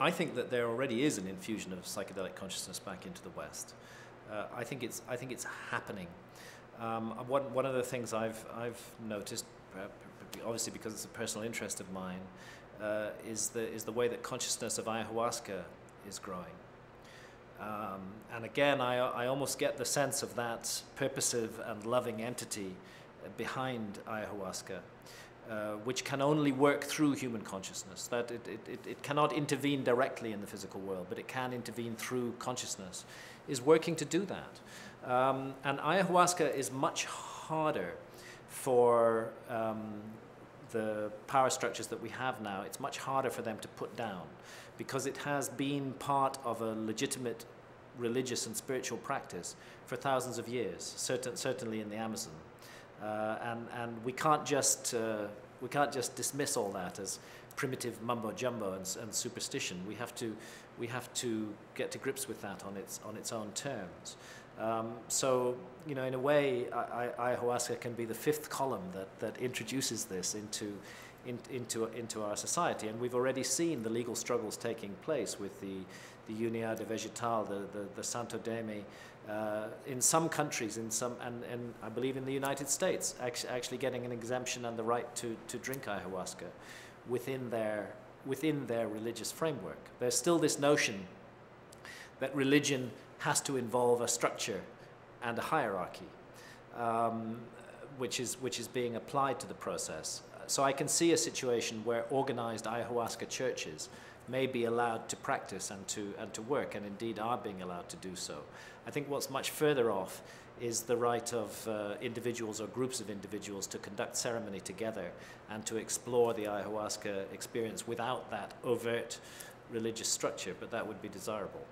I think that there already is an infusion of psychedelic consciousness back into the West. I think it's happening. One of the things I've noticed, obviously because it's a personal interest of mine, is the way that consciousness of ayahuasca is growing. And again, I almost get the sense of that purposive and loving entity behind ayahuasca, which can only work through human consciousness, that it cannot intervene directly in the physical world, but it can intervene through consciousness, is working to do that. And ayahuasca is much harder for the power structures that we have now. It's much harder for them to put down because it has been part of a legitimate religious and spiritual practice for thousands of years, certainly in the Amazon. And we can't just dismiss all that as primitive mumbo jumbo and superstition. We have to get to grips with that on its own terms. So in a way, ayahuasca can be the fifth column that introduces this into our society, and we've already seen the legal struggles taking place with the Unia de Vegetal, the Santo Daime, in some countries, and I believe in the United States, actually getting an exemption and the right to drink ayahuasca within their religious framework. There's still this notion that religion has to involve a structure and a hierarchy, which is being applied to the process. So I can see a situation where organized ayahuasca churches may be allowed to practice and to work, and indeed are being allowed to do so. I think what's much further off is the right of individuals or groups of individuals to conduct ceremony together and to explore the ayahuasca experience without that overt religious structure, but that would be desirable.